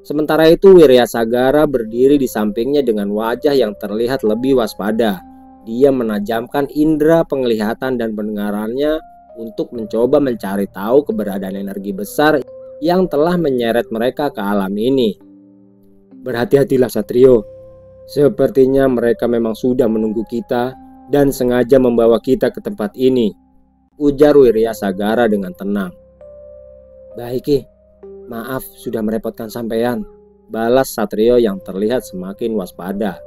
Sementara itu Wirya Sagara berdiri di sampingnya dengan wajah yang terlihat lebih waspada. Dia menajamkan indera penglihatan dan pendengarannya untuk mencoba mencari tahu keberadaan energi besar yang telah menyeret mereka ke alam ini. Berhati-hatilah Satrio, sepertinya mereka memang sudah menunggu kita dan sengaja membawa kita ke tempat ini, ujar Wirya Sagara dengan tenang. Baik Ki, maaf sudah merepotkan sampean, balas Satrio yang terlihat semakin waspada.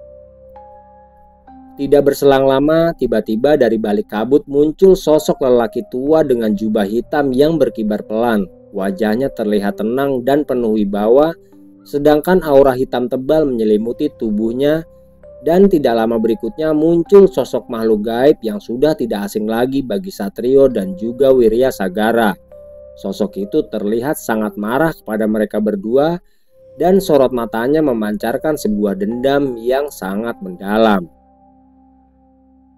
Tidak berselang lama, tiba-tiba dari balik kabut muncul sosok lelaki tua dengan jubah hitam yang berkibar pelan. Wajahnya terlihat tenang dan penuh wibawa, sedangkan aura hitam tebal menyelimuti tubuhnya. Dan tidak lama berikutnya muncul sosok makhluk gaib yang sudah tidak asing lagi bagi Satrio dan juga Wirya Sagara. Sosok itu terlihat sangat marah kepada mereka berdua dan sorot matanya memancarkan sebuah dendam yang sangat mendalam.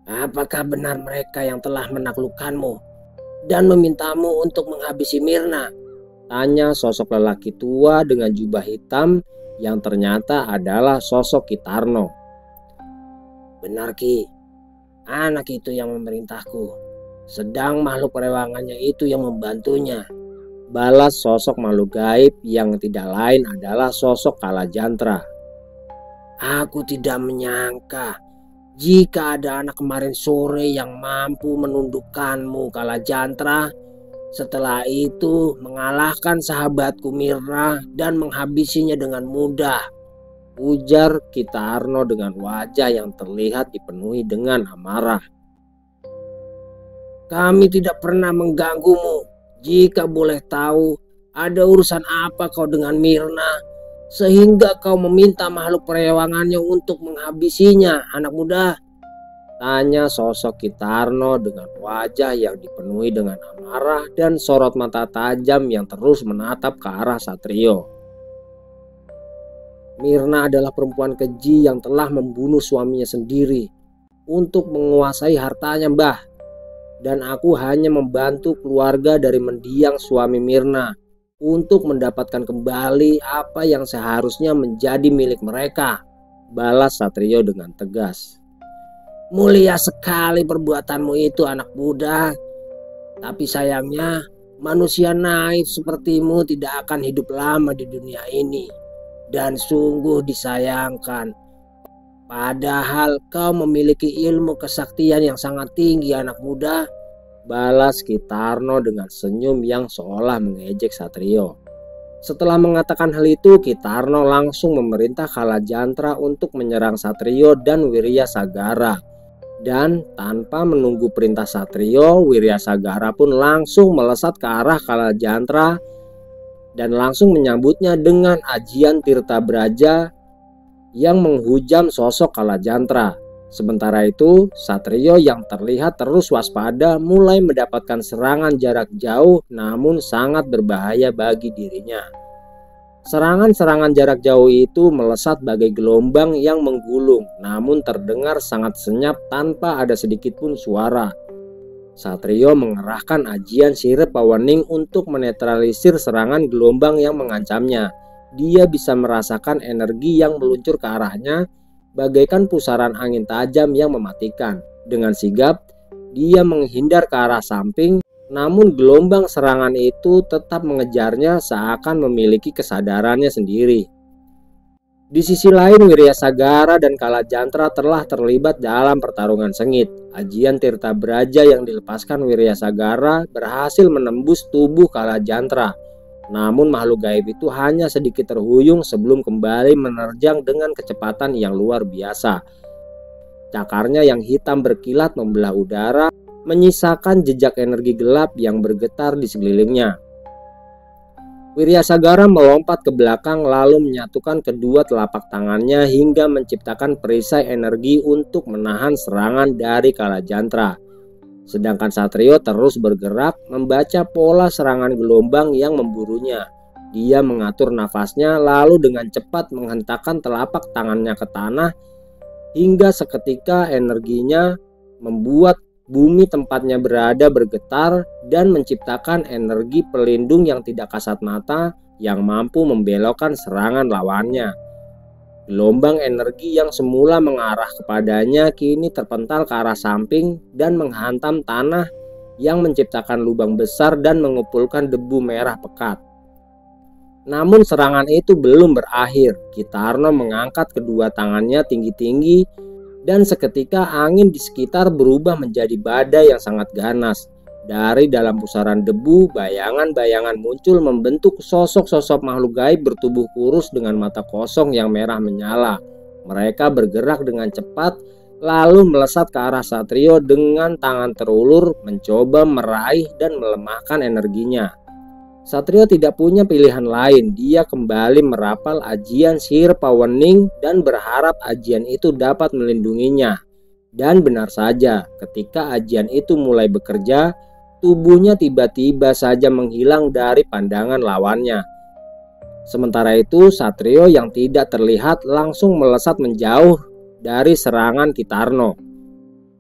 Apakah benar mereka yang telah menaklukkanmu dan memintamu untuk menghabisi Mirna? Tanya sosok lelaki tua dengan jubah hitam yang ternyata adalah sosok Kitarno. Benar Ki, anak itu yang memerintahku, sedang makhluk perewangannya itu yang membantunya, balas sosok makhluk gaib yang tidak lain adalah sosok Kalajantra. Aku tidak menyangka jika ada anak kemarin sore yang mampu menundukkanmu Kalajantra, setelah itu mengalahkan sahabatku Mirna dan menghabisinya dengan mudah, ujar Kitarno dengan wajah yang terlihat dipenuhi dengan amarah. Kami tidak pernah mengganggumu. Jika boleh tahu, ada urusan apa kau dengan Mirna sehingga kau meminta makhluk perewangannya untuk menghabisinya, anak muda? Tanya sosok Kitarno dengan wajah yang dipenuhi dengan amarah dan sorot mata tajam yang terus menatap ke arah Satrio. Mirna adalah perempuan keji yang telah membunuh suaminya sendiri untuk menguasai hartanya, Mbah. Dan aku hanya membantu keluarga dari mendiang suami Mirna untuk mendapatkan kembali apa yang seharusnya menjadi milik mereka, balas Satrio dengan tegas. Mulia sekali perbuatanmu itu, anak muda. Tapi sayangnya manusia naif sepertimu tidak akan hidup lama di dunia ini. Dan sungguh disayangkan, padahal kau memiliki ilmu kesaktian yang sangat tinggi, anak muda, balas Kitarno dengan senyum yang seolah mengejek Satrio. Setelah mengatakan hal itu, Kitarno langsung memerintah Kalajantra untuk menyerang Satrio dan Wirya Sagara. Dan tanpa menunggu perintah Satrio, Wirya Sagara pun langsung melesat ke arah Kalajantra dan langsung menyambutnya dengan ajian Tirta Braja yang menghujam sosok Kalajantra. Sementara itu, Satrio yang terlihat terus waspada mulai mendapatkan serangan jarak jauh namun sangat berbahaya bagi dirinya. Serangan-serangan jarak jauh itu melesat bagai gelombang yang menggulung namun terdengar sangat senyap tanpa ada sedikit pun suara. Satrio mengerahkan ajian Sirep Pawening untuk menetralisir serangan gelombang yang mengancamnya. Dia bisa merasakan energi yang meluncur ke arahnya bagaikan pusaran angin tajam yang mematikan. Dengan sigap, dia menghindar ke arah samping, namun gelombang serangan itu tetap mengejarnya seakan memiliki kesadarannya sendiri. Di sisi lain, Wirya Sagara dan Kalajantra telah terlibat dalam pertarungan sengit. Ajian Tirta Braja yang dilepaskan Wirya Sagara berhasil menembus tubuh Kalajantra. Namun makhluk gaib itu hanya sedikit terhuyung sebelum kembali menerjang dengan kecepatan yang luar biasa. Cakarnya yang hitam berkilat membelah udara menyisakan jejak energi gelap yang bergetar di sekelilingnya. Wiryasagara melompat ke belakang lalu menyatukan kedua telapak tangannya hingga menciptakan perisai energi untuk menahan serangan dari Kalajantra. Sedangkan Satrio terus bergerak membaca pola serangan gelombang yang memburunya. Dia mengatur nafasnya lalu dengan cepat menghentakkan telapak tangannya ke tanah hingga seketika energinya membuat bumi tempatnya berada bergetar dan menciptakan energi pelindung yang tidak kasat mata yang mampu membelokkan serangan lawannya. Gelombang energi yang semula mengarah kepadanya kini terpental ke arah samping dan menghantam tanah yang menciptakan lubang besar dan mengumpulkan debu merah pekat. Namun serangan itu belum berakhir. Kitarno mengangkat kedua tangannya tinggi-tinggi dan seketika angin di sekitar berubah menjadi badai yang sangat ganas. Dari dalam pusaran debu, bayangan-bayangan muncul membentuk sosok-sosok makhluk gaib bertubuh kurus dengan mata kosong yang merah menyala. Mereka bergerak dengan cepat, lalu melesat ke arah Satrio dengan tangan terulur, mencoba meraih dan melemahkan energinya. Satrio tidak punya pilihan lain. Dia kembali merapal ajian sihir Pawening dan berharap ajian itu dapat melindunginya. Dan benar saja, ketika ajian itu mulai bekerja, tubuhnya tiba-tiba saja menghilang dari pandangan lawannya. Sementara itu, Satrio yang tidak terlihat langsung melesat menjauh dari serangan Kitarno.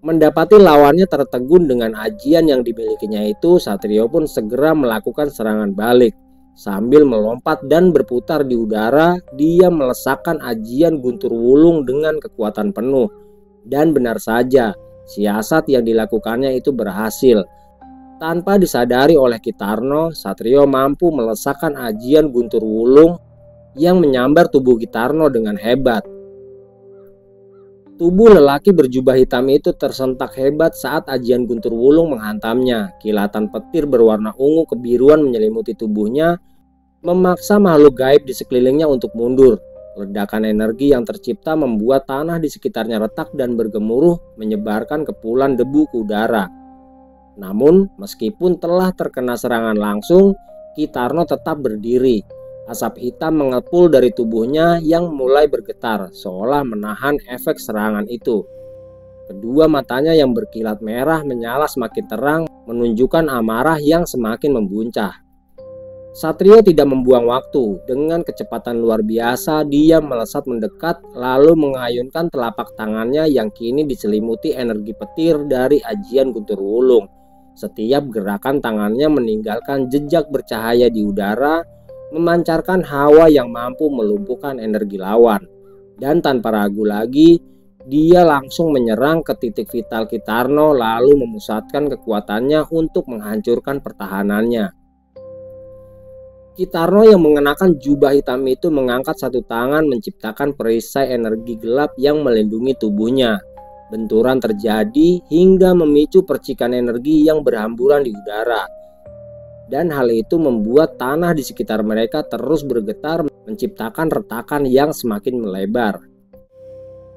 Mendapati lawannya tertegun dengan ajian yang dimilikinya itu, Satrio pun segera melakukan serangan balik. Sambil melompat dan berputar di udara, dia melesakkan ajian guntur wulung dengan kekuatan penuh. Dan benar saja, siasat yang dilakukannya itu berhasil. Tanpa disadari oleh Kitarno, Satrio mampu melesakkan ajian guntur wulung yang menyambar tubuh Kitarno dengan hebat. Tubuh lelaki berjubah hitam itu tersentak hebat saat ajian guntur wulung menghantamnya. Kilatan petir berwarna ungu kebiruan menyelimuti tubuhnya, memaksa makhluk gaib di sekelilingnya untuk mundur. Ledakan energi yang tercipta membuat tanah di sekitarnya retak dan bergemuruh, menyebarkan kepulan debu ke udara. Namun, meskipun telah terkena serangan langsung, Kitarno tetap berdiri. Asap hitam mengepul dari tubuhnya yang mulai bergetar, seolah menahan efek serangan itu. Kedua matanya yang berkilat merah menyala semakin terang, menunjukkan amarah yang semakin membuncah. Satrio tidak membuang waktu. Dengan kecepatan luar biasa, dia melesat mendekat, lalu mengayunkan telapak tangannya yang kini diselimuti energi petir dari ajian guntur wulung. Setiap gerakan tangannya meninggalkan jejak bercahaya di udara, memancarkan hawa yang mampu melumpuhkan energi lawan. Dan tanpa ragu lagi, dia langsung menyerang ke titik vital Kitarno lalu memusatkan kekuatannya untuk menghancurkan pertahanannya. Kitarno yang mengenakan jubah hitam itu mengangkat satu tangan menciptakan perisai energi gelap yang melindungi tubuhnya. Benturan terjadi hingga memicu percikan energi yang berhamburan di udara. Dan hal itu membuat tanah di sekitar mereka terus bergetar, menciptakan retakan yang semakin melebar.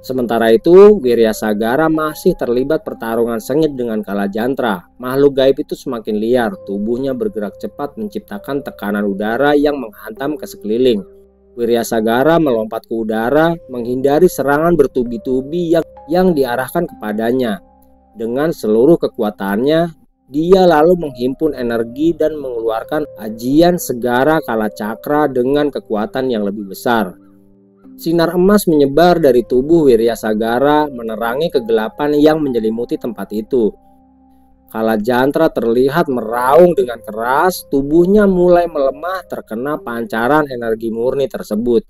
Sementara itu, Wiryasagara masih terlibat pertarungan sengit dengan Kalajantra. Makhluk gaib itu semakin liar, tubuhnya bergerak cepat menciptakan tekanan udara yang menghantam ke sekeliling. Wiryasagara melompat ke udara, menghindari serangan bertubi-tubi yang diarahkan kepadanya. Dengan seluruh kekuatannya, dia lalu menghimpun energi dan mengeluarkan ajian Segara Kalacakra dengan kekuatan yang lebih besar. Sinar emas menyebar dari tubuh Wiryasagara menerangi kegelapan yang menyelimuti tempat itu. Kalajantra terlihat meraung dengan keras, tubuhnya mulai melemah terkena pancaran energi murni tersebut.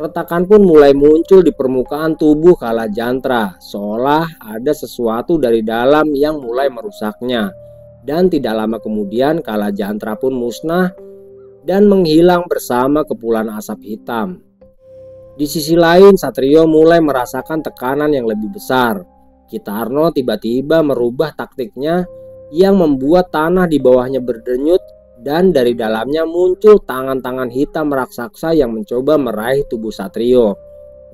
Retakan pun mulai muncul di permukaan tubuh Kalajantra, seolah ada sesuatu dari dalam yang mulai merusaknya. Dan tidak lama kemudian Kalajantra pun musnah dan menghilang bersama kepulan asap hitam. Di sisi lain, Satrio mulai merasakan tekanan yang lebih besar. Kitarno tiba-tiba merubah taktiknya yang membuat tanah di bawahnya berdenyut dan dari dalamnya muncul tangan-tangan hitam raksasa yang mencoba meraih tubuh Satrio.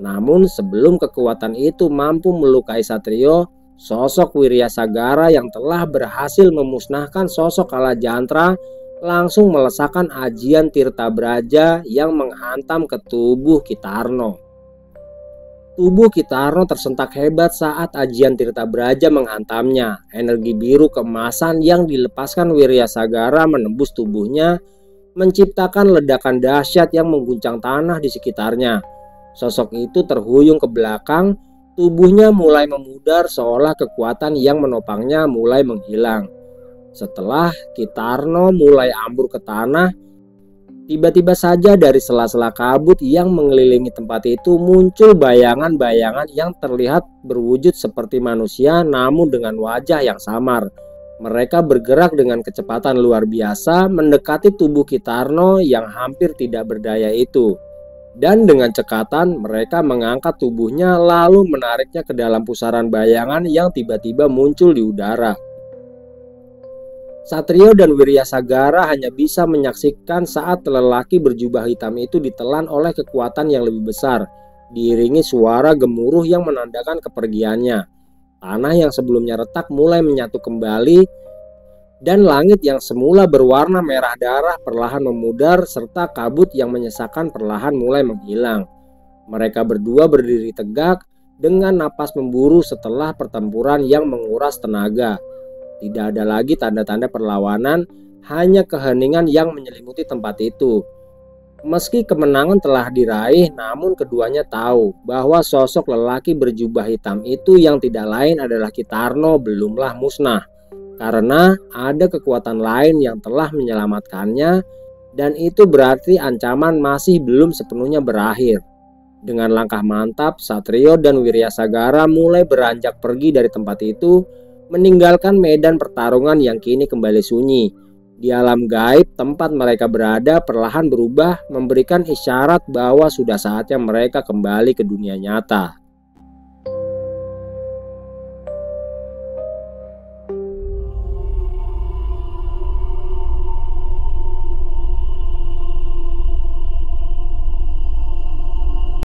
Namun sebelum kekuatan itu mampu melukai Satrio, Sosok Wiryasagara yang telah berhasil memusnahkan sosok Kalajantra langsung melesakkan ajian Tirtabraja yang menghantam ke tubuh Kitarno. Tubuh Kitarno tersentak hebat saat ajian Tirtabraja menghantamnya. Energi biru keemasan yang dilepaskan Wiryasagara menembus tubuhnya, menciptakan ledakan dahsyat yang mengguncang tanah di sekitarnya. Sosok itu terhuyung ke belakang, tubuhnya mulai memudar seolah kekuatan yang menopangnya mulai menghilang. Setelah Kitarno mulai ambur ke tanah, tiba-tiba saja dari sela-sela kabut yang mengelilingi tempat itu muncul bayangan-bayangan yang terlihat berwujud seperti manusia namun dengan wajah yang samar. Mereka bergerak dengan kecepatan luar biasa mendekati tubuh Kitarno yang hampir tidak berdaya itu. Dan dengan cekatan mereka mengangkat tubuhnya lalu menariknya ke dalam pusaran bayangan yang tiba-tiba muncul di udara. Satrio dan Wiryasagara hanya bisa menyaksikan saat lelaki berjubah hitam itu ditelan oleh kekuatan yang lebih besar, diiringi suara gemuruh yang menandakan kepergiannya. Tanah yang sebelumnya retak mulai menyatu kembali, dan langit yang semula berwarna merah darah perlahan memudar, serta kabut yang menyesakkan perlahan mulai menghilang. Mereka berdua berdiri tegak dengan napas memburu setelah pertempuran yang menguras tenaga. Tidak ada lagi tanda-tanda perlawanan, hanya keheningan yang menyelimuti tempat itu. Meski kemenangan telah diraih, namun keduanya tahu bahwa sosok lelaki berjubah hitam itu yang tidak lain adalah Kitarno belumlah musnah. Karena ada kekuatan lain yang telah menyelamatkannya, dan itu berarti ancaman masih belum sepenuhnya berakhir. Dengan langkah mantap, Satrio dan Wiryasagara mulai beranjak pergi dari tempat itu, meninggalkan medan pertarungan yang kini kembali sunyi. Di alam gaib tempat mereka berada perlahan berubah, memberikan isyarat bahwa sudah saatnya mereka kembali ke dunia nyata.